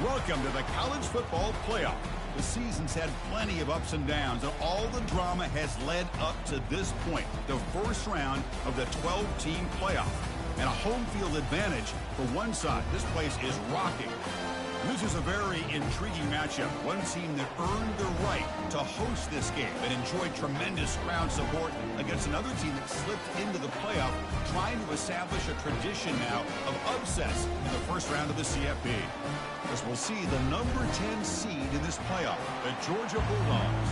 Welcome to the college football playoff. The season's had plenty of ups and downs, and all the drama has led up to this point, the first round of the 12-team playoff. And a home field advantage for one side. This place is rocking. This is a very intriguing matchup. One team that earned the right to host this game and enjoyed tremendous crowd support against another team that slipped into the playoff, trying to establish a tradition now of upsets in the first round of the CFP. As we'll see the number 10 seed in this playoff, the Georgia Bulldogs,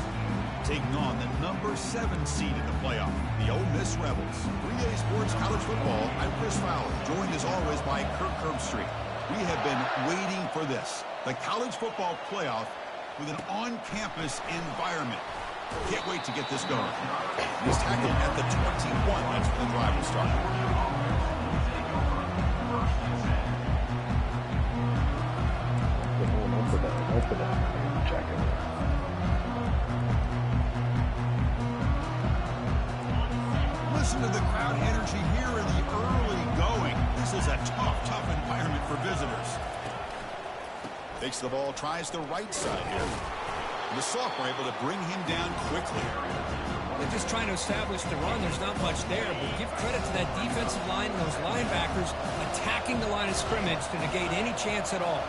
taking on the number 7 seed in the playoff, the Ole Miss Rebels. 3A Sports College Football, I'm Chris Fowler, joined as always by Kirk Herbstreit. We have been waiting for this, the college football playoff with an on-campus environment. Can't wait to get this going. He's tackled at the 21. That's when the drive will start. Open that jacket. Listen to the crowd energy here in the early going. This is a tough environment for visitors. Takes the ball, tries the right side here. The sophomore able to bring him down quickly. They're just trying to establish the run. There's not much there, but give credit to that defensive line and those linebackers attacking the line of scrimmage to negate any chance at all.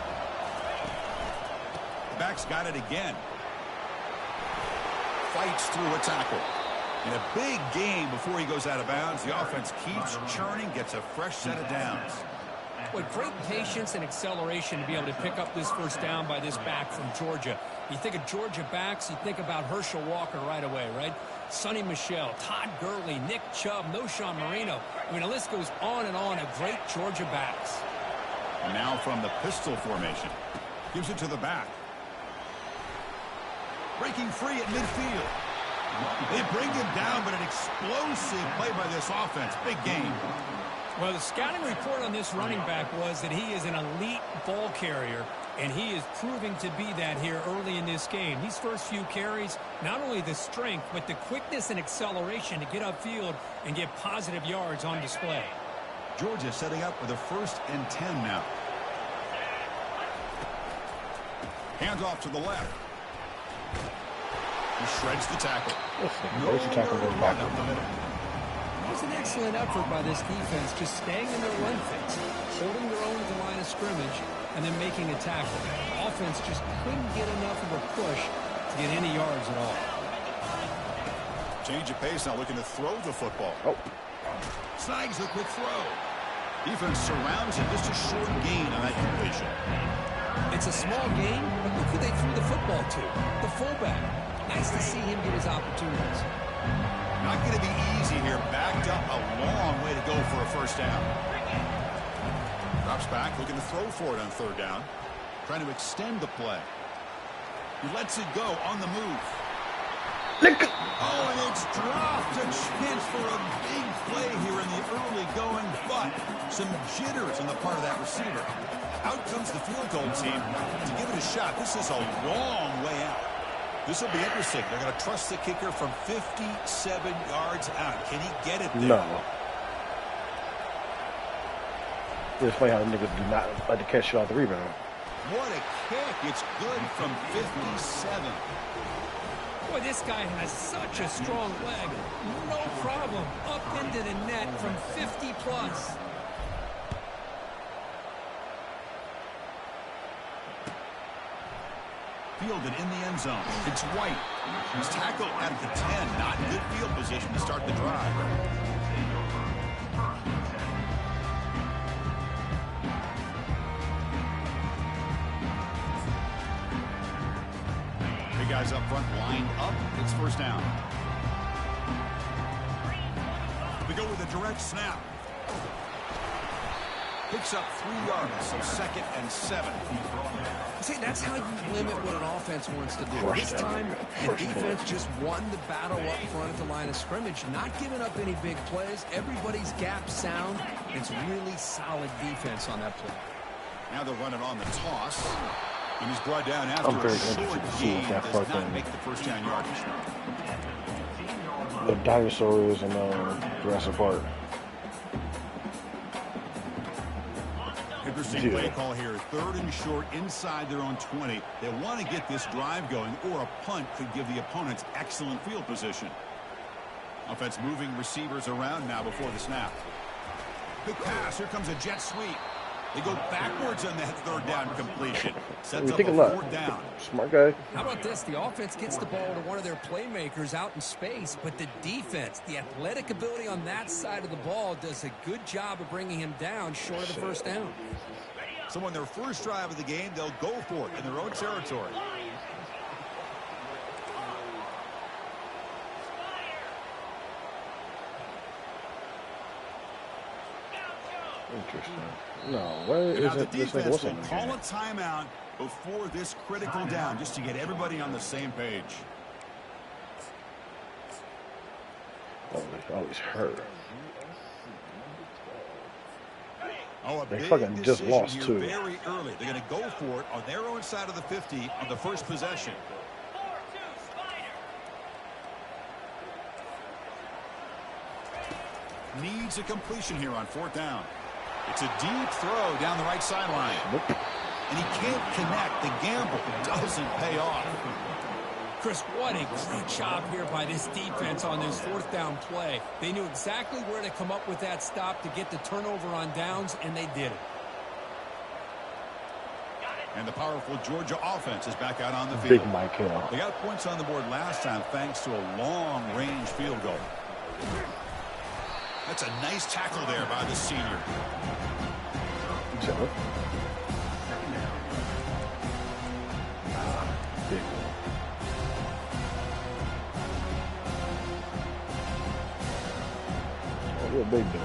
The back's got it again. Fights through a tackle. In a big game before he goes out of bounds, the offense keeps churning, gets a fresh set of downs. With great patience and acceleration to be able to pick up this first down by this back from Georgia. You think of Georgia backs, you think about Herschel Walker right away, right? Sonny Michel, Todd Gurley, Nick Chubb, Noshawn Marino. I mean, the list goes on and on of great Georgia backs. Now from the pistol formation. Gives it to the back. Breaking free at midfield. They bring him down, but an explosive play by this offense. Big game. Well, the scouting report on this running back was that he is an elite ball carrier, and he is proving to be that here early in this game. These first few carries, not only the strength, but the quickness and acceleration to get upfield and get positive yards on display. Georgia setting up with a 1st and 10 now. Hands off to the left. He shreds the tackle. No back up the middle. It was an excellent effort by this defense, just staying in their run fits, holding their own at the line of scrimmage, and then making a tackle. The offense just couldn't get enough of a push to get any yards at all. Change of pace now, looking to throw the football. Snags the quick throw. Defense surrounds him, just a short gain on that completion. It's a small gain, but look who they threw the football to, the fullback. Nice to see him get his opportunities. Not going to be easy here. Backed up a long way to go for a first down. Drops back, looking to throw for it on 3rd down. Trying to extend the play. He lets it go on the move. Oh, and it's dropped. A chance for a big play here in the early going, but some jitters on the part of that receiver. Out comes the field goal team to give it a shot. This is a long way out. This will be interesting. They're going to trust the kicker from 57 yards out. Can he get it there? No. It's funny how the niggas do not like to catch it off the rebound. What a kick. It's good from 57. Boy, this guy has such a strong leg. No problem. Up into the net from 50 plus. Fielded in the end zone. It's White. He's tackled at the 10. Not in good field position to start the drive. Big guys up front lined up. It's first down. We go with a direct snap. Picks up 3 yards, so 2nd and 7. See, that's how you limit what an offense wants to do. This time, the defense just won the battle up front at the line of scrimmage, not giving up any big plays. Everybody's gap sound. It's really solid defense on that play. Now they're running on the toss. And he's brought down after I'm very a short interested to see gain. if that Does fucking not make the first down yardage. the dinosaurs and Jurassic Park. Interesting play call here. 3rd and short inside their own 20. They want to get this drive going, or a punt could give the opponents excellent field position. Offense moving receivers around now before the snap. Good pass. Here comes a jet sweep. They go backwards on that 3rd down completion. Sets up a 4th down. Smart guy. How about this? The offense gets the ball to one of their playmakers out in space, but the defense, the athletic ability on that side of the ball does a good job of bringing him down short of the 1st down. So on their first drive of the game, they'll go for it in their own territory. Interesting. No, where is now it? The defense will call a timeout before this critical down, just to get everybody on the same page. Always hurt. Oh, a they big fucking just lost here too. Very early. They're going to go for it on their own side of the 50 on the first possession. Needs a completion here on 4th down. It's a deep throw down the right sideline. And he can't connect. The gamble doesn't pay off. Chris, what a great job here by this defense on this 4th down play. They knew exactly where to come up with that stop to get the turnover on downs, and they did it. And the powerful Georgia offense is back out on the field. Big Mike Hill. They got points on the board last time thanks to a long-range field goal. That's a nice tackle there by the senior. Big dog.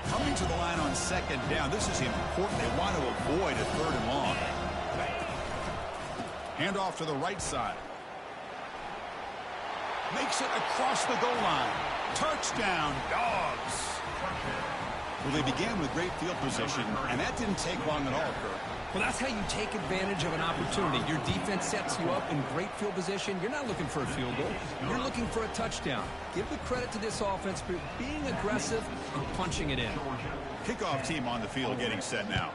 Coming to the line on 2nd down. This is important. They want to avoid a 3rd and long. Handoff to the right side. Makes it across the goal line. Touchdown, Dogs. Well, they began with great field position, and that didn't take long at all, Kirk. Well, that's how you take advantage of an opportunity. Your defense sets you up in great field position. You're not looking for a field goal. You're looking for a touchdown. Give the credit to this offense for being aggressive and punching it in. Kickoff team on the field getting set now.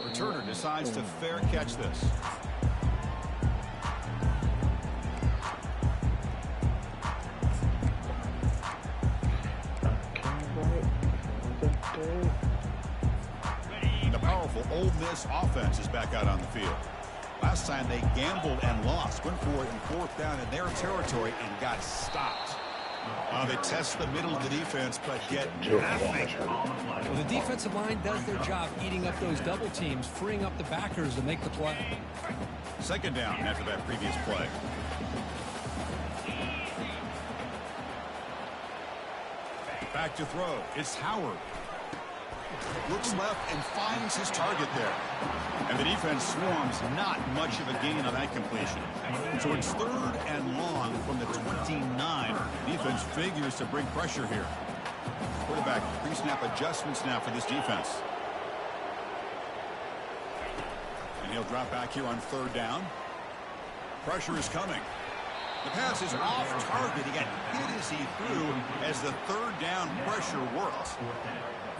Returner decides to fair catch this. The powerful Ole Miss offense is back out on the field. Last time they gambled and lost. Went for it in 4th down in their territory and got stopped. They test the middle of the defense, but get nothing. Well, the defensive line does their job eating up those double teams, freeing up the backers to make the play. 2nd down after that previous play. Back to throw. It's Howard. Looks left and finds his target there. And the defense swarms. Not much of a gain on that completion. So it's 3rd and long from the 29. Defense figures to bring pressure here. Quarterback pre-snap adjustments now for this defense. And he'll drop back here on 3rd down. Pressure is coming. The pass is off target. He got hit as he threw as the 3rd down pressure worked.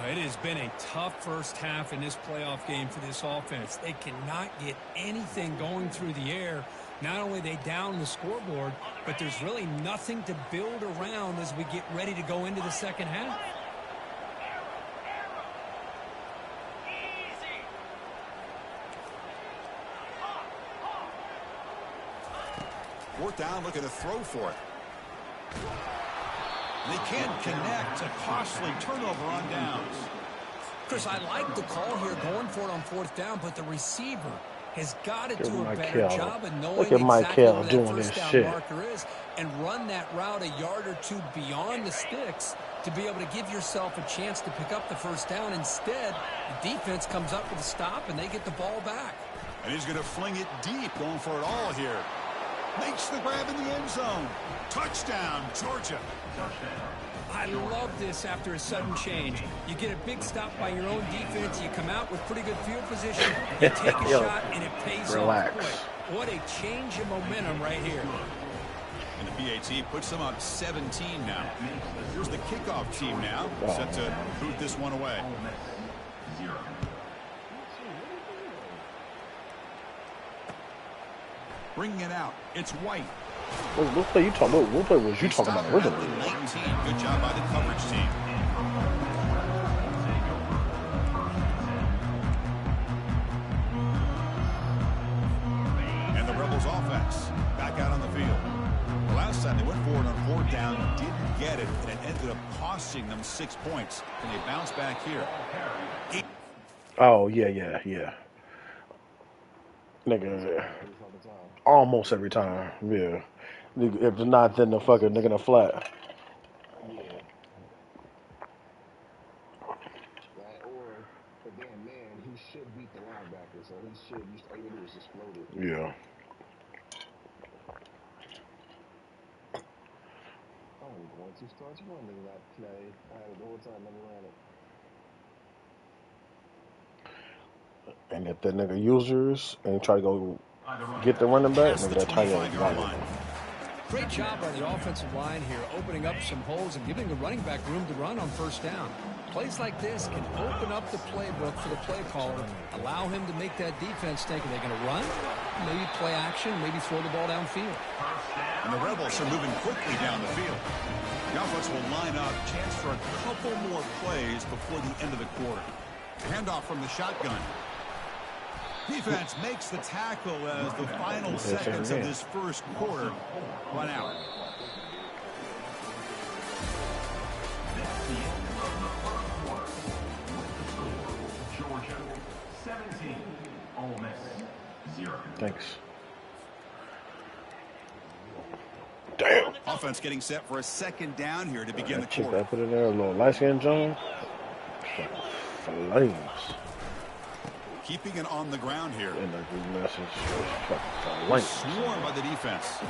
It has been a tough first half in this playoff game for this offense. They cannot get anything going through the air. Not only they down the scoreboard, but there's really nothing to build around as we get ready to go into the 2nd half. Fourth down, looking to throw for it. They can't connect. A costly turnover on downs. Chris, I like the call here going for it on 4th down, but the receiver has got to do a better job of knowing exactly where that first down marker is and run that route a yard or two beyond the sticks to be able to give yourself a chance to pick up the 1st down. Instead, the defense comes up with a stop and they get the ball back. And he's going to fling it deep, going for it all here. Makes the grab in the end zone. Touchdown, Georgia. I love this after a sudden change. You get a big stop by your own defense. You come out with pretty good field position. You take a shot, and it pays off. What a change in momentum right here. And the PAT puts them up 17 now. Here's the kickoff team now, set to boot this one away. Bringing it out, it's White. What play you talking about? What play was you talking about originally? 19. Good job by the coverage team. And the Rebels offense back out on the field. The last time they went forward on 4th down, didn't get it, and it ended up costing them 6 points. Can they bounce back here? Oh, yeah. Nigga, almost every time, yeah. If not, then the fucking nigga in the flat. But then, man, he should beat the linebacker, so he should. All you gotta do is just float it. Yeah. I'm going to start running that play. I had it the whole time. Let me run it. And if that nigga users and try to go get the running back, nigga, that tight end got it. Great job by the offensive line here, opening up some holes and giving the running back room to run on 1st down. Plays like this can open up the playbook for the play caller, allow him to make that defense think, are they going to run? Maybe play action, maybe throw the ball downfield. And the Rebels are moving quickly down the field. The offense will line up, chance for a couple more plays before the end of the quarter. Handoff from the shotgun. Defense makes the tackle as the final seconds of this first quarter run out. Georgia 17, Ole Miss 0. Thanks. Damn. Offense getting set for a 2nd down here to begin the quarter. That put it there, a little light skin John. Flames. Keeping it on the ground here. And the message was swarmed by the defense.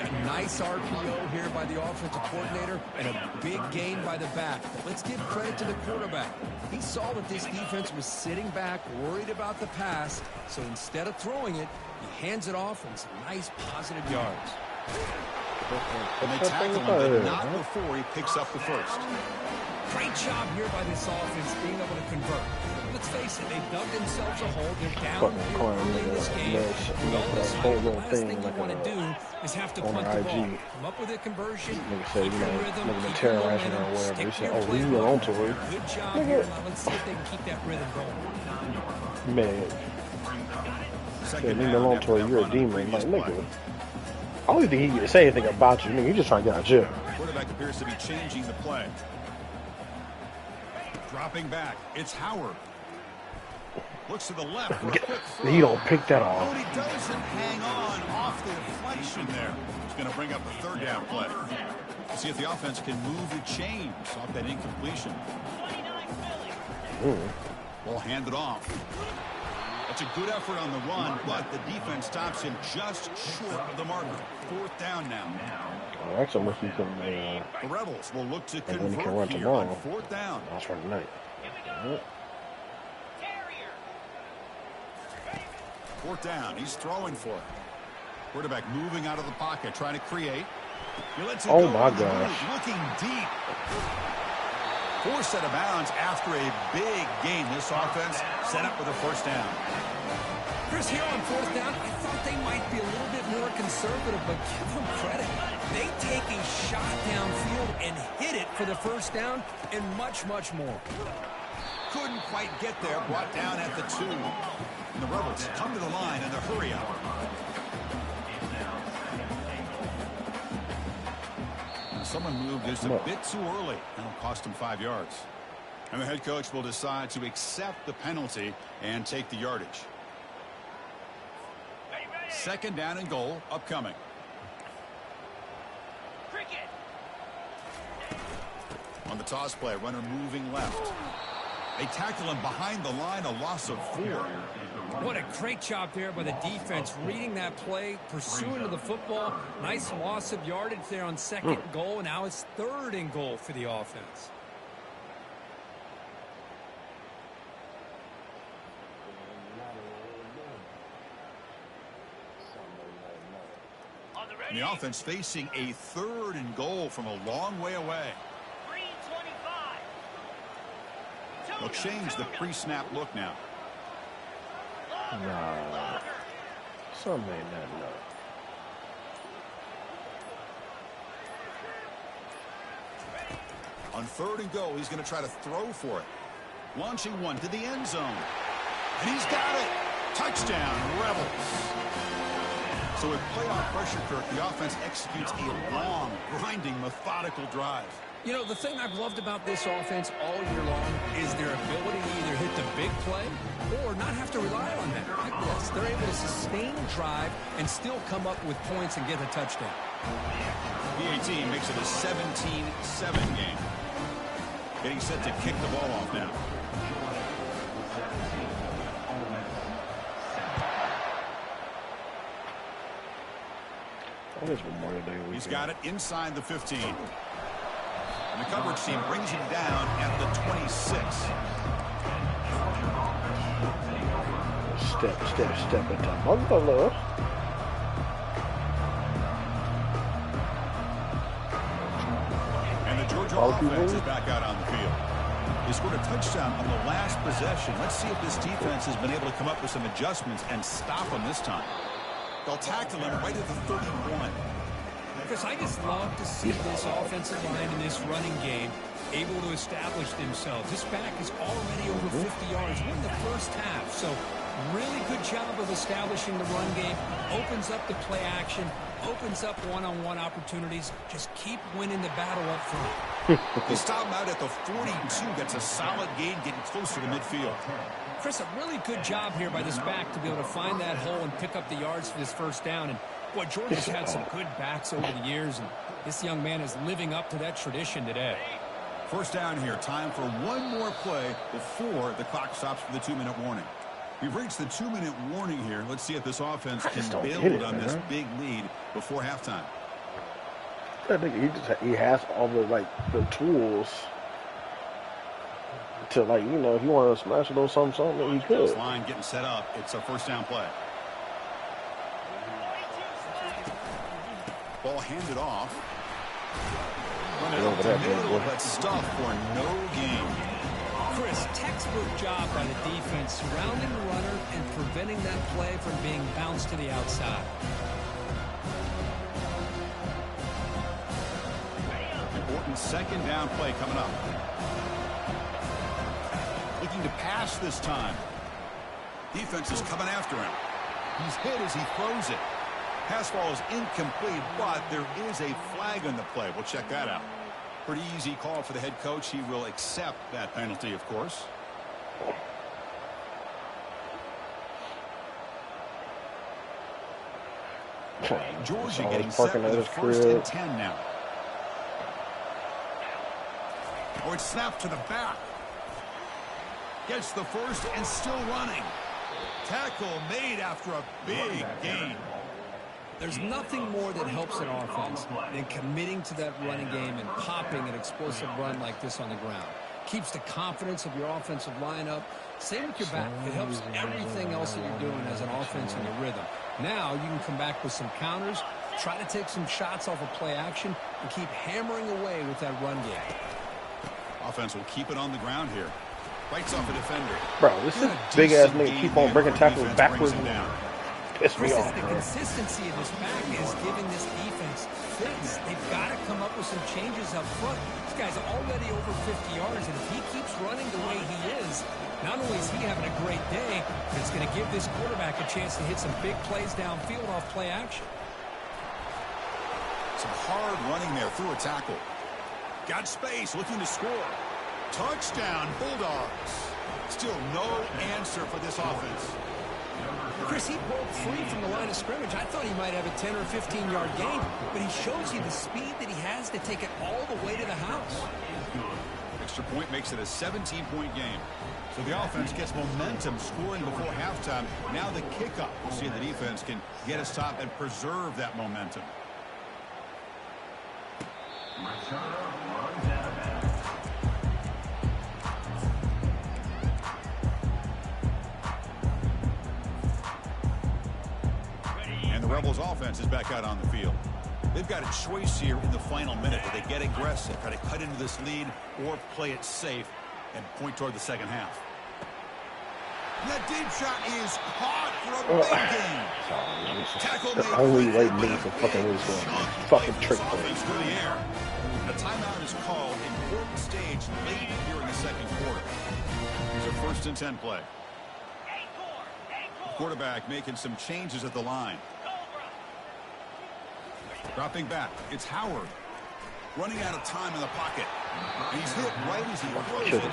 A nice RPO here by the offensive coordinator and a big gain by the back. Let's give credit to the quarterback. He saw that this defense was sitting back, worried about the pass, so instead of throwing it, he hands it off and some nice positive yards. And they tackle him, but not before he picks up the first. Great job here by this offense being able to convert. Let's face it, they've dug themselves a hole. They're down here early in this game. You know, this the last thing you want to do is have to punt the ball. Come up with a conversion, keep your rhythm, keep your momentum, stick to your playbook. Good job here. Now let's see if they can keep that rhythm going. Man. Leave me alone, Tori. You're a demon. Like, nigga. I don't think he can say anything about you. Nigga, you just trying to get out of jail. Quarterback appears to be changing the play. Dropping back. It's Howard. Looks to the left for a quick throw. He don't pick that off. Oh, he doesn't hang on off the deflection there. He's going to bring up a 3rd down play. See if the offense can move the chains off that incompletion. Ball handed off. That's a good effort on the run, but the defense stops him just short of the marker. 4th down now. I actually wish he can. The Rebels will look to when he can convert run here tomorrow. on 4th down. I'll try tonight. 4th down. He's throwing for it. Quarterback moving out of the pocket, trying to create. He lets it go my gosh. Looking deep. Forced out of bounds after a big gain. This offense set up with a 1st down. Chris, here on 4th down, I thought they might be a little bit more conservative, but give them credit. They take a shot downfield and hit it for the 1st down and much, much more. Couldn't quite get there. Brought down at the 2. And the Rebels come to the line in a hurry up. Someone moved just a bit too early. That'll cost him 5 yards. And the head coach will decide to accept the penalty and take the yardage. 2nd down and goal upcoming. On the toss play, runner moving left. They tackle him behind the line, a loss of 4. What a great job there by the defense, reading that play, pursuing to the football. Nice loss of yardage there on 2nd goal, and now it's 3rd and goal for the offense. On the And the offense facing a 3rd and goal from a long way away. They'll change the pre-snap look now. Nah. Some may not know. On 3rd and goal, he's going to try to throw for it. Launching one to the end zone. And he's got it. Touchdown, Rebels. So with playoff pressure, Kirk, the offense executes a long, grinding, methodical drive. You know, the thing I've loved about this offense all year long is their ability to either hit the big play or not have to rely on that. Like this, they're able to sustain a drive and still come up with points and get a touchdown. BAT makes it a 17-7 game. Getting set to kick the ball off now. He's got it inside the 15. And the coverage team brings him down at the 26. Step into Motherlove. And the Georgia offense is back out on the field. They scored a touchdown on the last possession. Let's see if this defense has been able to come up with some adjustments and stop them this time. They'll tackle him right at the 31. Because I just love to see this offensive line in this running game able to establish themselves. This back is already over 50 yards in the first half. So really good job of establishing the run game. Opens up the play action. Opens up one-on-one opportunities. Just keep winning the battle up front. They stop him out at the 42. That's a solid gain, getting closer to midfield. Chris, a really good job here by this back to be able to find that hole and pick up the yards for this first down. And boy, Georgia's had some good backs over the years, and this young man is living up to that tradition today. First down here. Time for one more play before the clock stops for the 2-minute warning. We've reached the 2-minute warning here. Let's see if this offense can build on this big lead before halftime. I think he has all the tools to, like, you know, if you want to smash it or something, he could. This line getting set up. It's a first down play. Ball handed off. Run it up the middle, but stuff for no gain. Chris, textbook job by the defense surrounding the runner and preventing that play from being bounced to the outside. Important second down play coming up. Looking to pass this time. Defense is coming after him. He's hit as he throws it. Pass ball is incomplete, but there is a flag on the play. We'll check that out. Pretty easy call for the head coach. He will accept that penalty, of course. Georgia getting set for the 1st and 10 now. Oh, it's snapped to the back. Gets the first and still running. Tackle made after a big gain. There's nothing more that helps an offense than committing to that running game and popping an explosive run like this on the ground. Keeps the confidence of your offensive line up. Same with your back. It helps everything else that you're doing as an offense in your rhythm. Now you can come back with some counters, try to take some shots off of play action, and keep hammering away with that run game. Offense will keep it on the ground here. Bites off a defender. Bro, this is big-ass nigga keep on breaking tackles backwards. Piss me off, the consistency of this back is giving this defense fits. They've got to come up with some changes up front. This guy's already over 50 yards, and if he keeps running the way he is, not only is he having a great day, but it's going to give this quarterback a chance to hit some big plays downfield off play action. Some hard running there through a tackle. Got space, looking to score. Touchdown, Bulldogs. Still no answer for this offense. Chris, he broke free from the line of scrimmage. I thought he might have a 10 or 15-yard gain, but he shows you the speed that he has to take it all the way to the house. Extra point makes it a 17-point game. So the offense gets momentum scoring before halftime. Now the kickoff. We'll see if the defense can get a stop and preserve that momentum. The Rebels offense is back out on the field. They've got a choice here in the final minute. Do they get aggressive, try to cut into this lead, or play it safe and point toward the second half? And that deep shot is caught for a big gain. Tackle made. Only late minutes of fucking lose fucking trick play. Through the air. A timeout is called. Important stage late here in the second quarter. Here's a 1st and 10 play. Quarterback making some changes at the line. Dropping back. It's Howard. Running out of time in the pocket. And he's hit right as he throws it.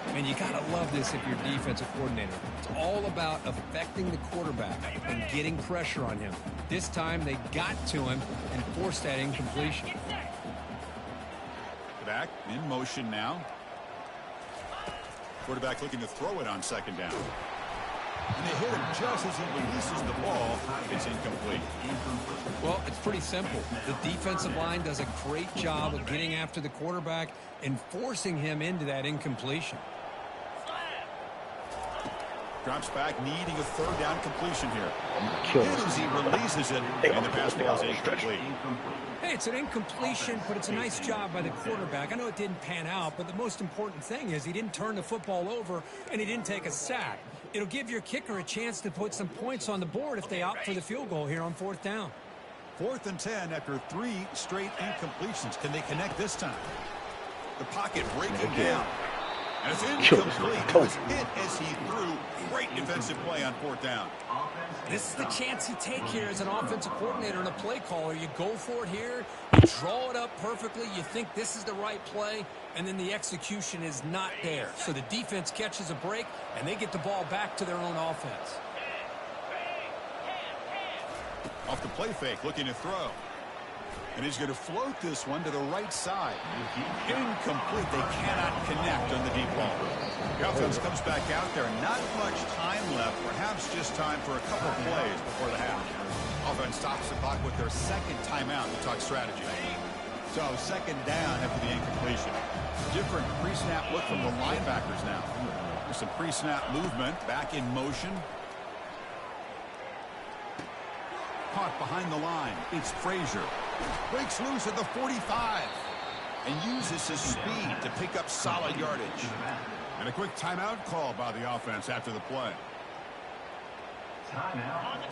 And you got to love this if you're defensive coordinator. It's all about affecting the quarterback and getting pressure on him. This time they got to him and forced that incompletion. Back in motion now. Quarterback looking to throw it on 2nd down. And they hit him just as he releases the ball. It's incomplete. Well, it's pretty simple. The defensive line does a great job of getting after the quarterback and forcing him into that incompletion. Drops back, needing a 3rd down completion here. As he releases it, and the pass ball is incomplete. Hey, it's an incompletion, but it's a nice job by the quarterback. I know it didn't pan out, but the most important thing is he didn't turn the football over, and he didn't take a sack. It'll give your kicker a chance to put some points on the board if they opt for the field goal here on 4th down. 4th and 10 after 3 straight incompletions. Can they connect this time? The pocket breaking down. And it's incomplete. It was hit as he threw. Great defensive play on 4th down. This is the chance you take here as an offensive coordinator and a play caller. You go for it here, you draw it up perfectly, you think this is the right play, and then the execution is not there. So the defense catches a break, and they get the ball back to their own offense. Off the play fake, looking to throw. And he's going to float this one to the right side. Incomplete. They cannot connect on the deep ball. The offense comes back out there. Not much time left. Perhaps just time for a couple plays before the half. Offense stops the clock with their 2nd timeout to talk strategy. So 2nd down after the incompletion. Different pre-snap look from the linebackers now. There's some pre-snap movement. Back in motion. Caught behind the line. It's Frazier. Breaks loose at the 45 and uses his speed to pick up solid yardage. And a quick timeout call by the offense after the play.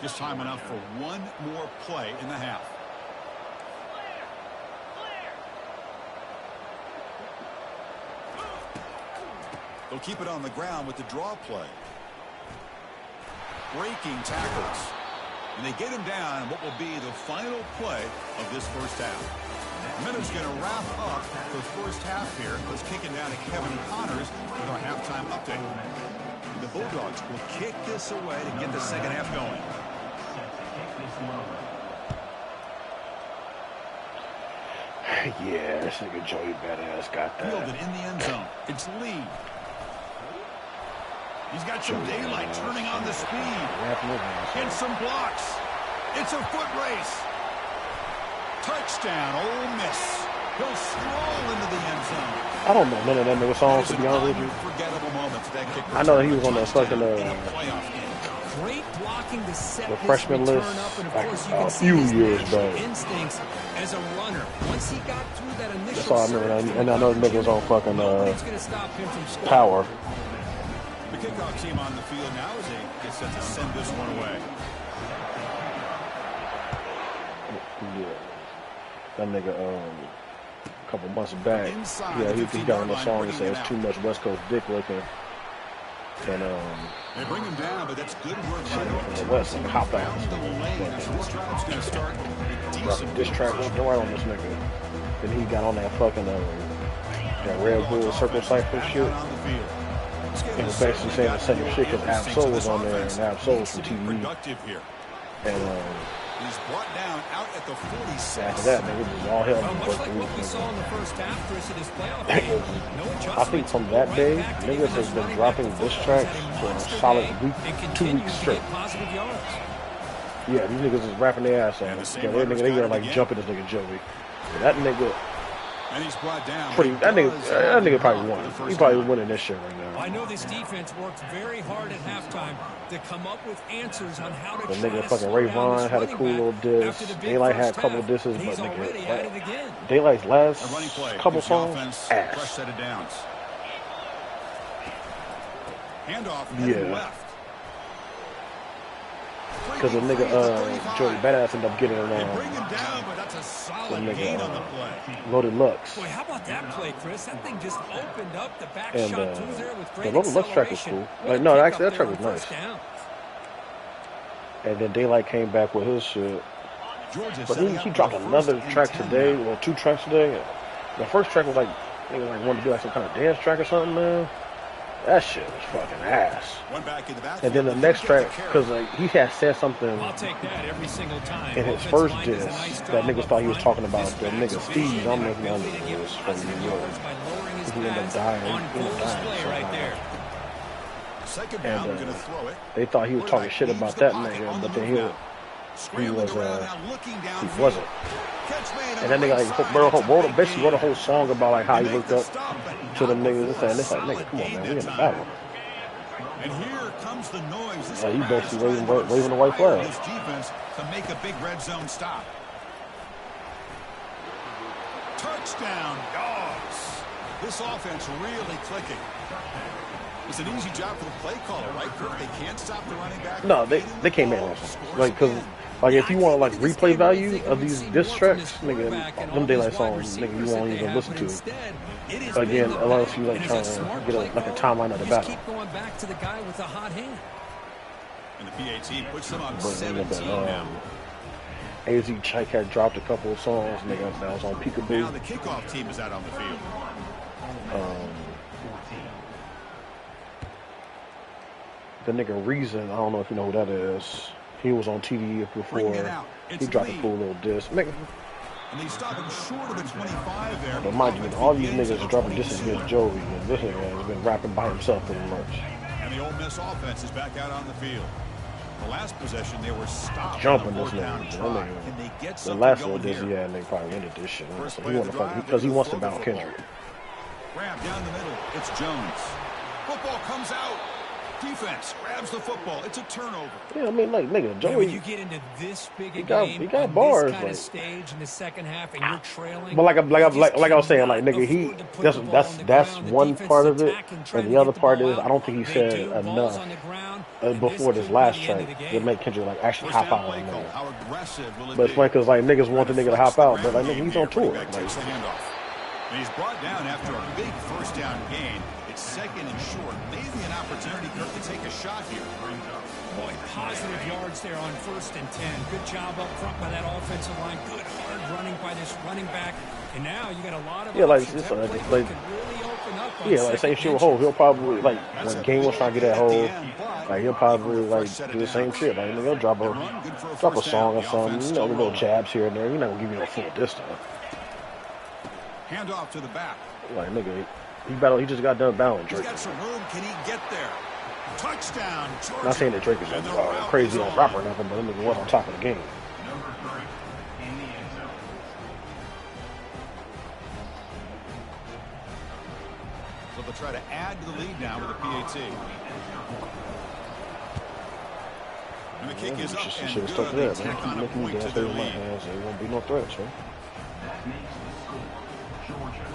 Just time enough for one more play in the half. They'll keep it on the ground with the draw play. Breaking tackles. And they get him down in what will be the final play of this 1st half. Minutes going to wrap up the 1st half here. Let's kick it down to Kevin Connors with our halftime update. The Bulldogs will kick this away to get the 2nd half going. Yeah, this nigga Joey Badass got that. Fielded in the end zone. It's Lee. He's got some daylight turning on the speed. And some blocks. It's a foot race. Touchdown, Ole Miss. He'll stroll into the end zone. I don't know none of that nigga songs, to be honest with you. I know that he was on the fucking Great blocking to set the freshman list like a few years back. Instincts as a runner. Once he got through that initial that's all I remember. And I know the nigga was on fucking Power. The kickoff team on the field now as they get set to send this one away. Yeah. That nigga, a couple months back, yeah, he got on the song that says too much West Coast dick looking. And, they bring him down, but that's good work by the West, and hop out. This track was right on this nigga. Then he got on that fucking, that Red Bull Circle Cypher shit. He was basically saying the same shit because Absol was on there, and Absol was from TV. And he's brought down out at the 46. After that, nigga, it was all hell. Much like what we saw in the first half, Chris, in this playoff game. No I think from that day, niggas has been dropping this track for a solid week, 2 weeks straight. Yeah, these niggas is rapping their ass off. Yeah, they gotta like jumping this nigga Joey. That nigga. And he's brought down. That nigga probably won. He probably winning this shit right now. I know this defense worked very hard at halftime to come up with answers on how to The nigga fucking Ray Vaughn had a cool little diss. Daylight had a couple of disses, but nigga, Daylight's last couple songs, ass. Fresh set of downs. Handoff left. Because the nigga, Joey Badass ended up getting it on. But that's a solid gain on the play. Loaded Lux. Boy, how about that play, Chris? That thing just opened up the back And shot through there with great the Loaded Lux track was cool. Like, no, actually, that track was nice. And then Daylight came back with his shit. But he dropped another track today, or 2 tracks today. The first track was like, nigga like wanted to do like some kind of dance track or something, man. That shit was fucking ass. And then the next track, because like, he had said something in his first diss that niggas thought he was talking about the nigga Steve. I don't know if you know who was from New York. He ended up dying. And they thought he was talking shit about that nigga, but then he wasn't. And that nigga like basically wrote a whole song about like how he looked up to the niggas and it's like, nigga, come on, man, we in the battle. And here comes the noise. He basically waving the white flag. This defense to make a big red zone stop. Touchdown, Dogs. This offense really clicking. It's an easy job for the play caller, right, Kurt? They can't stop the running back. No, they can't make it. Like, because like if you want like replay value of these diss tracks, nigga, them Daylight songs, nigga, you won't even listen to. Again, unless you like trying to get a timeline of the battle. Keep going back to the guy with the hot hand. And the PAT puts them on 17 now. AZ Chike had dropped a couple of songs, nigga, that was on Peekaboo. Now the kickoff team is out on the field. The nigga Reason, I don't know if you know who that is. He was on TV before. He dropped a cool little diss. Nigga. And they stop him short of the 25 there. But mind you, all these niggas are dropping disses against Joey, and this nigga has been rapping by himself pretty much. And the Ole Miss offense is back out on the field. The last possession, they were stopped. Jumping this nigga. The last little diss he had, and they probably ended this shit. So he because he wants to battle Kendrick. Grab down the middle. It's Jones. Football comes out. Defense grabs the football. It's a turnover. Yeah, I mean, like, nigga, Joey. When you get into this big a game, he got bars, this kind like, of stage in the second half, and you're trailing. But like I was saying, like, nigga, that's one part of it, and the other part is I don't think he said enough before this last track to make Kendrick like actually hop out on him. But it's funny because like niggas want the nigga to hop out, but like nigga, he's on tour. Like, and he's brought down after a big first down gain. It's second and short. Maybe an opportunity to take a shot here. Boy, positive yards there on 1st and 10. Good job up front by that offensive line. Good hard running by this running back. And now you got a lot of like options. this, That play like could really open up on like same shit with Hov. He'll probably like when Game was trying to get that Hov, like he'll probably like do the same shit. Like he'll drop a song or something, you know, little jabs here and there. You're not gonna give you a full distance. Hand off to the back. Like nigga. He just got done battling Drake. He's got some room. Can he get there? Touchdown, Georgia. Not saying that Drake is a crazy old rapper or nothing, but that nigga was on top of the game. Number 3 in the end zone. So they'll try to add to the lead now with a PAT. And the kick is up and good. Stuck there, They man. tack on a Keep making me point to dance their over my lead. hands. There won't be no threats, right? That makes the score. Georgia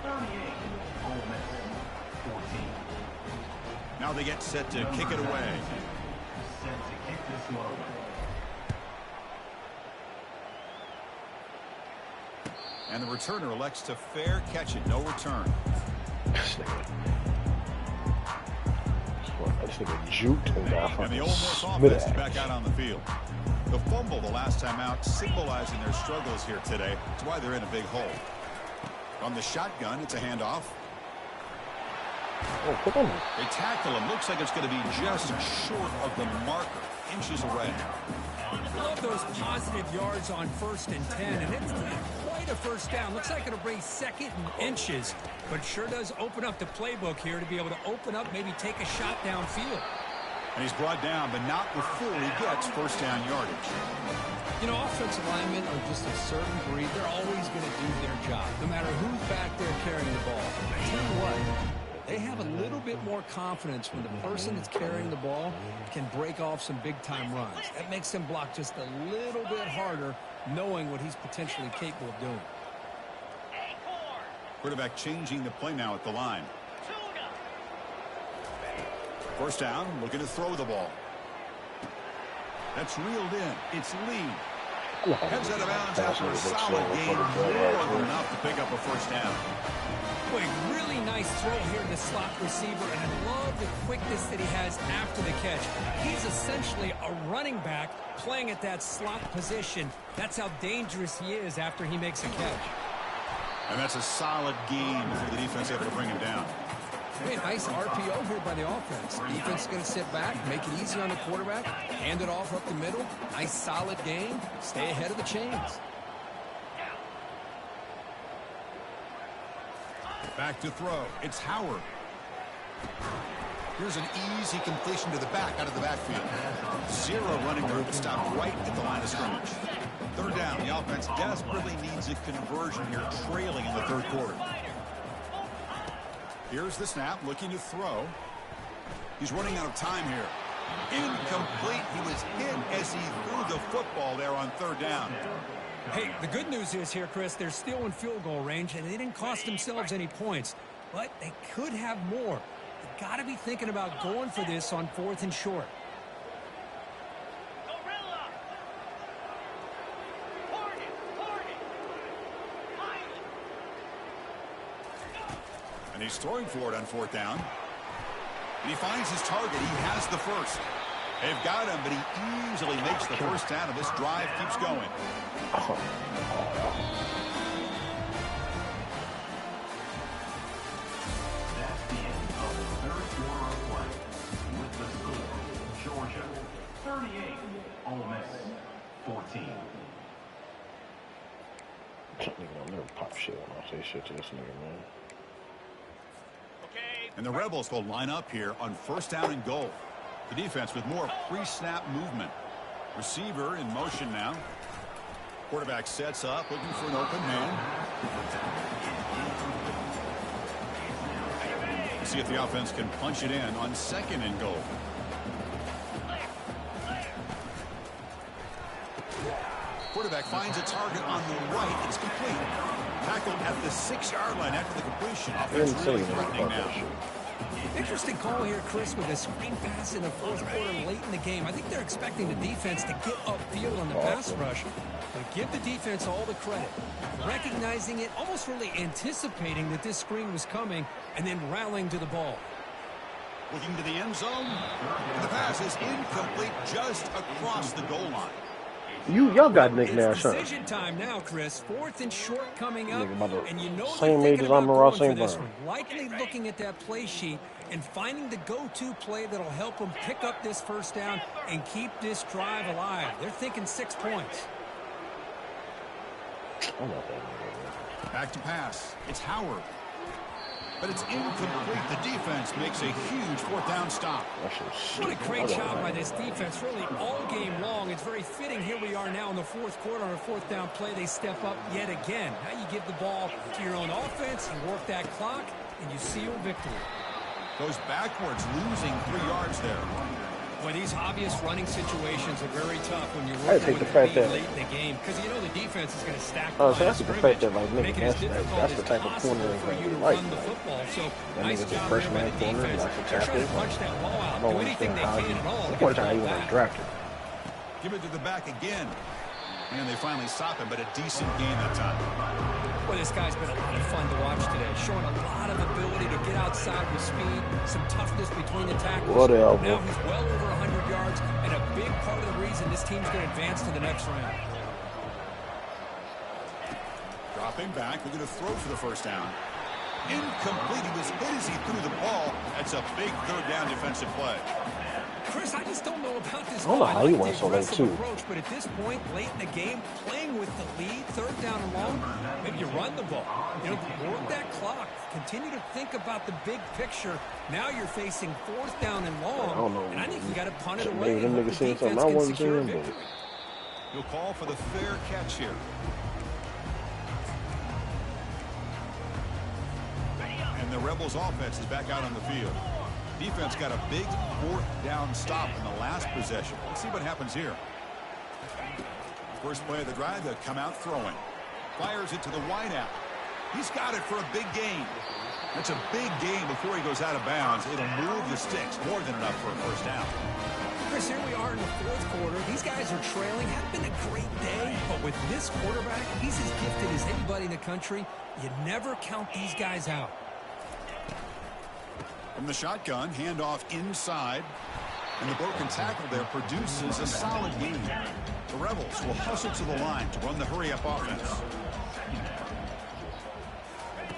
38, Ole Miss 14. Now they get set to kick it away. Set to kick this one. And the returner elects to fair catch it. No return. This nigga juked and got And the Ole Miss fucking offense is Smith back out on the field. The fumble the last time out, symbolizing their struggles here today. That's why they're in a big hole. On the shotgun, it's a handoff. Oh, put on. They tackle him. Looks like it's going to be just short of the marker. Inches away. I love those positive yards on 1st and 10, and it's not quite a first down. Looks like it'll bring 2nd and inches, but sure does open up the playbook here to be able to open up, maybe take a shot downfield. And he's brought down, but not before he gets first down yardage. You know, offensive linemen are just a certain breed. They're always going to do their job, no matter who's back there carrying the ball. I tell you what, They have a little bit more confidence when the person that's carrying the ball can break off some big-time runs. That makes them block just a little bit harder, knowing what he's potentially capable of doing. Quarterback changing the play now at the line. First down, looking to throw the ball. That's reeled in. It's Lee. Heads out of bounds after a solid game, more than enough to pick up a first down. Boy, really nice throw here to the slot receiver, and I love the quickness that he has after the catch. He's essentially a running back playing at that slot position. That's how dangerous he is after he makes a catch. And that's a solid game for the defense able to bring him down. Hey, nice RPO here by the offense. Defense is going to sit back, make it easy on the quarterback, hand it off up the middle. Nice solid game. Stay ahead of the chains. Back to throw. It's Howard. Here's an easy completion to the back out of the backfield. Zero running room, stopped right at the line of scrimmage. Third down. The offense desperately needs a conversion here, trailing in the third quarter. Here's the snap, looking to throw. He's running out of time here. Incomplete. He was hit as he threw the football there on third down. Hey, the good news is here, Chris, they're still in field goal range, and they didn't cost themselves any points. But they could have more. They've got to be thinking about going for this on 4th and short. And he's throwing for it on 4th down. And he finds his target. He has the first. They've got him, but he easily makes the first down, and this drive keeps going. That's the end of the third quarter of play. With the score, Georgia 38, Ole Miss 14. I'll never pop shit when I say shit to this nigga, man. And the Rebels will line up here on 1st down and goal. The defense with more pre-snap movement. Receiver in motion now. Quarterback sets up, looking for an open man. See if the offense can punch it in on 2nd and goal. Quarterback finds a target on the right. It's complete. Tackled at the 6-yard line after the completion. Offense really threatening now. Interesting call here, Chris, with a screen pass in the 4th quarter late in the game. I think they're expecting the defense to get upfield on the pass rush. But give the defense all the credit. Recognizing it, almost really anticipating that this screen was coming, and then rallying to the ball. Looking to the end zone. And the pass is incomplete just across the goal line. Y'all got Nick now, It's son. decision time now, Chris. 4th and short coming up, and you know same they're age thinking as about Amon-Ra going for St. this Brown. one. Likely looking at that play sheet and finding the go-to play that'll help them pick up this first down and keep this drive alive. They're thinking 6 points. Back to pass. It's Howard. But it's incomplete. The defense makes a huge 4th down stop. What a great job by this defense, really all game long. It's very fitting. Here we are now in the 4th quarter on a 4th down play. They step up yet again. Now you give the ball to your own offense, you work that clock, and you seal victory. Goes backwards, losing 3 yards there. Well, these obvious running situations are very tough when you're I working take the with fact the lead that- late in the game because you know the defense is going to stack Oh, the so that's the fact that, like, nigga, making it as difficult that's the as type of possible corner for that you to you like, run the man. football. So That nice nigga's a job first there by man the corner, defense. like a They're trying to tackle. punch that ball out, I do don't anything understand they how can at all. you to want get how the you ball want back. drafted. Give it to the back again. And they finally stop him, but a decent game that time. Well, this guy's been a lot of fun to watch today, showing a lot of ability to get outside with speed, some toughness between the tackles. Whatever. Now he's well over 100 yards, and a big part of the reason this team's going to advance to the next round. Dropping back, we're going to throw for the first down. Incomplete. He was hit as he threw the ball. That's a big 3rd down defensive play. Chris, I just don't know about this. I don't know how he like went the so late, aggressive too. approach, but at this point, late in the game, playing with the lead, 3rd down and long, maybe you run the ball. You know, work that clock. Continue to think about the big picture. Now you're facing 4th down and long. I don't know. And I think you got to punt it Maybe away. them and hope niggas the seen something defense I can wasn't secure a seeing, but victory. He'll call for the fair catch here. And the Rebels offense is back out on the field. Defense got a big 4th down stop in the last possession. Let's see what happens here. First play of the drive, they'll come out throwing. Fires it to the wideout. He's got it for a big gain. That's a big gain before he goes out of bounds. It'll move the sticks more than enough for a first down. Chris, here we are in the 4th quarter. These guys are trailing. Hasn't been a great day, but with this quarterback, he's as gifted as anybody in the country. You never count these guys out. From the shotgun, handoff inside. And the broken tackle there produces a solid gain. The Rebels will hustle to the line to run the hurry-up offense.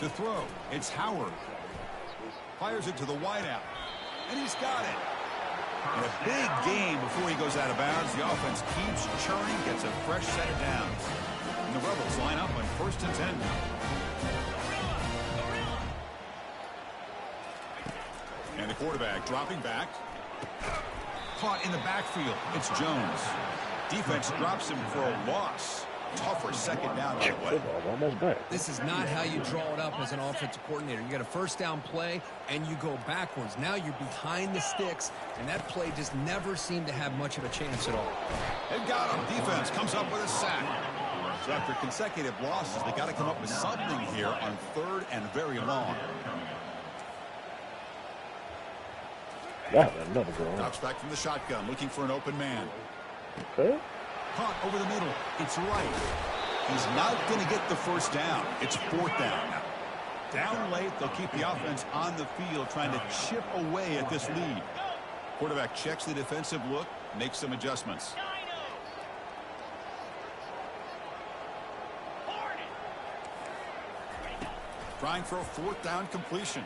To throw, it's Howard. Fires it to the wideout. And he's got it. And a big gain before he goes out of bounds. The offense keeps churning, gets a fresh set of downs. And the Rebels line up on 1st and 10 now. And the quarterback dropping back. Caught in the backfield. It's Jones. Defense drops him for a loss. Tougher second down that way. This is not how you draw it up as an offensive coordinator. You got a first down play, and you go backwards. Now you're behind the sticks, and that play just never seemed to have much of a chance at all. They've got him. Defense comes up with a sack. So after consecutive losses, they got to come up with something here on 3rd and very long. Yeah, another goal. Drops back from the shotgun, looking for an open man. Okay. Caught over the middle. It's right. He's not going to get the first down. It's 4th down now. Down late, they'll keep the offense on the field trying to chip away at this lead. Quarterback checks the defensive look, makes some adjustments. Trying for a 4th down completion.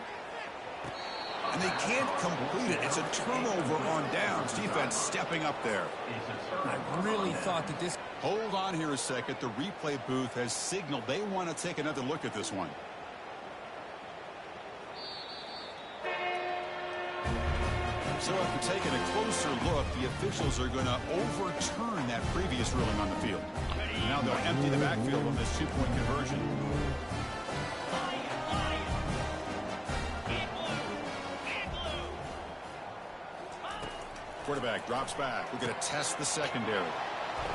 And they can't complete it. It's a turnover on downs. Defense stepping up there. I really thought that this... Hold on here a second. The replay booth has signaled they want to take another look at this one. So after taking a closer look, the officials are going to overturn that previous ruling on the field. Now they'll empty the backfield on this 2-point conversion. Quarterback drops back. We're going to test the secondary.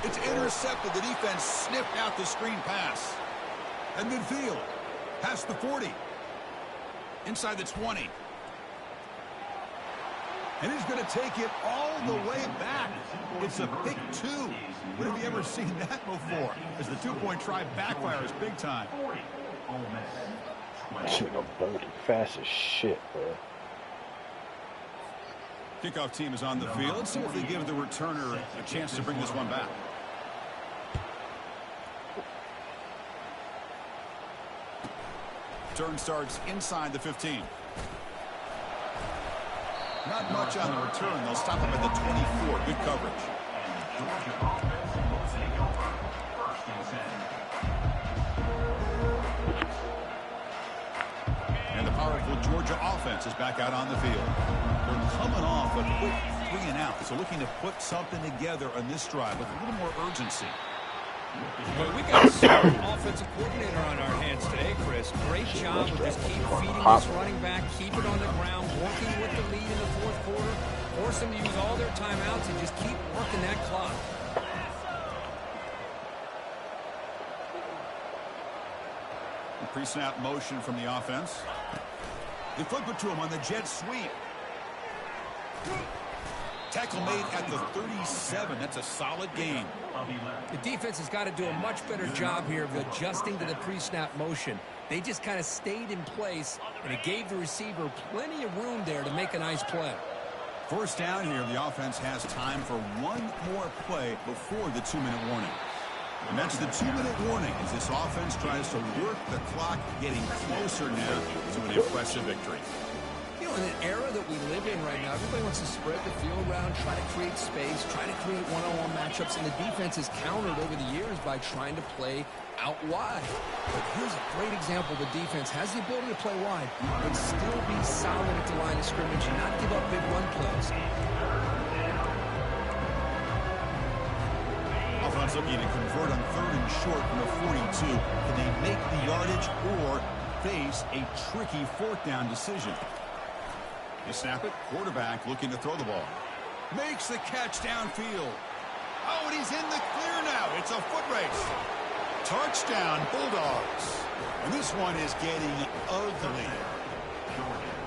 It's intercepted. The defense sniffed out the screen pass. At midfield. Past the 40. Inside the 20. And he's going to take it all the way back. It's a pick 2. When have you ever seen that before? As the 2-point try backfires big time. Shit, I'm bolting fast as shit, bro. Kickoff team is on the field. Let's see if they give the returner a chance to bring this one back. Turn starts inside the 15. Not much on the return. They'll stop him at the 24. Good coverage. And the powerful Georgia offense is back out on the field. They're coming off a quick 3 and out, so looking to put something together on this drive with a little more urgency. Well, we got a smart offensive coordinator on our hands today, Chris. Great job of just keep feeding this running back, keep it on the ground, working with the lead in the 4th quarter, force them to use all their timeouts and just keep working that clock. Pre-snap motion from the offense. They flip it to him on the jet sweep. Tackle made at the 37. That's a solid gain. The defense has got to do a much better job here of adjusting to the pre-snap motion. They just kind of stayed in place, and it gave the receiver plenty of room there to make a nice play. First down here, the offense has time for one more play before the 2-minute warning. And that's the 2-minute warning as this offense tries to work the clock, getting closer now to an impressive victory. You know, in an era that we live in right now, everybody wants to spread the field around, try to create space, try to create one-on-one matchups, and the defense has countered over the years by trying to play out wide. But here's a great example. The defense has the ability to play wide, but still be solid at the line of scrimmage and not give up big run plays. Offense looking to convert on 3rd and short from the 42. Can they make the yardage, or face a tricky fourth down decision. They snap it. Quarterback looking to throw the ball. Makes the catch downfield. Oh, and he's in the clear now. It's a foot race. Touchdown, Bulldogs. And this one is getting ugly.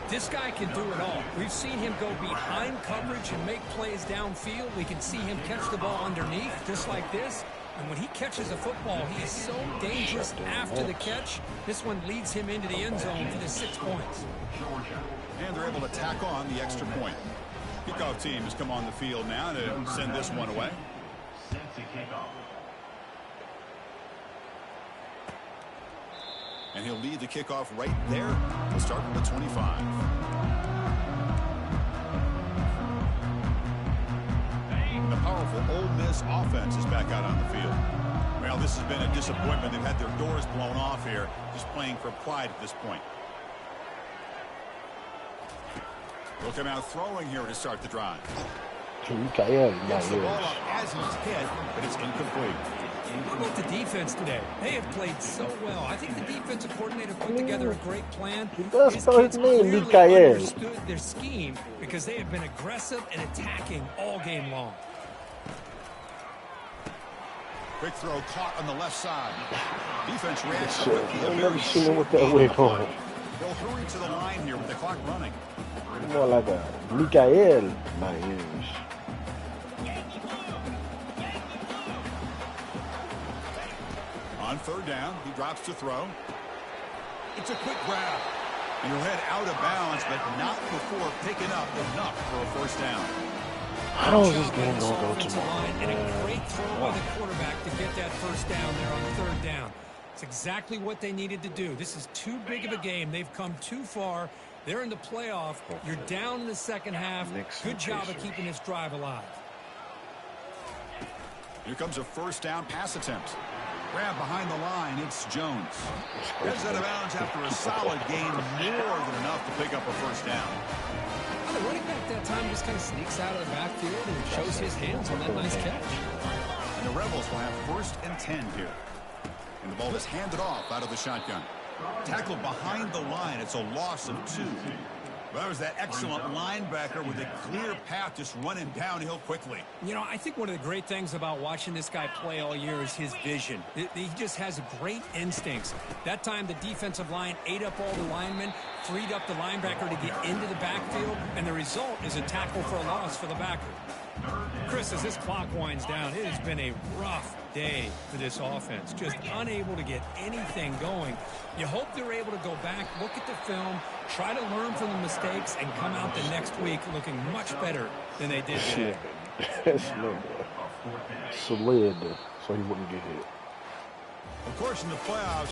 This guy can do it all. We've seen him go behind coverage and make plays downfield. We can see him catch the ball underneath, just like this. And when he catches a football, he is so dangerous after the catch. This one leads him into the end zone for the 6 points. And they're able to tack on the extra point. Kickoff team has come on the field now to send this one away. And he'll lead the kickoff right there. We'll start from the 25. The powerful Ole Miss offense is back out on the field. Well, this has been a disappointment. They've had their doors blown off here, just playing for pride at this point. They'll come out throwing here to start the drive. Gets the ball up as he's hit, but it's incomplete. How about the defense today? They have played so well. I think the defensive coordinator put together a great plan. His kids clearly understood their scheme because they have been aggressive and attacking all game long. Quick throw caught on the left side. Defense reacts quickly. I've never seen him with that wig on. They'll hurry to the line here with the clock running. More like a Mikael, my ears. On third down, he drops to throw. It's a quick grab. And he'll head out of bounds, but not before picking up enough for a first down. How is this game going to go tomorrow? And a great throw by the quarterback to get that first down there on third down. It's exactly what they needed to do. This is too big of a game. They've come too far. They're in the playoff. You're down in the second half. Good job of keeping this drive alive. Here comes a first down pass attempt. Grab behind the line. It's Jones. Heads out of bounds after a solid gain, more than enough to pick up a first down. The running back that time just kind of sneaks out of the backfield and shows his hands on that nice catch. And the Rebels will have 1st and 10 here. And the ball is handed off out of the shotgun. Tackled behind the line. It's a loss of 2. Well, that was that excellent linebacker with a clear path just running downhill quickly. You know, I think one of the great things about watching this guy play all year is his vision. He just has great instincts. That time the defensive line ate up all the linemen, freed up the linebacker to get into the backfield, and the result is a tackle for a loss for the backer. Chris, as this clock winds down, it has been a rough day for this offense. Just unable to get anything going. You hope they're able to go back, look at the film, try to learn from the mistakes, and come out the next week looking much better than they did today. Slid, so he wouldn't get hit. Of course, in the playoffs,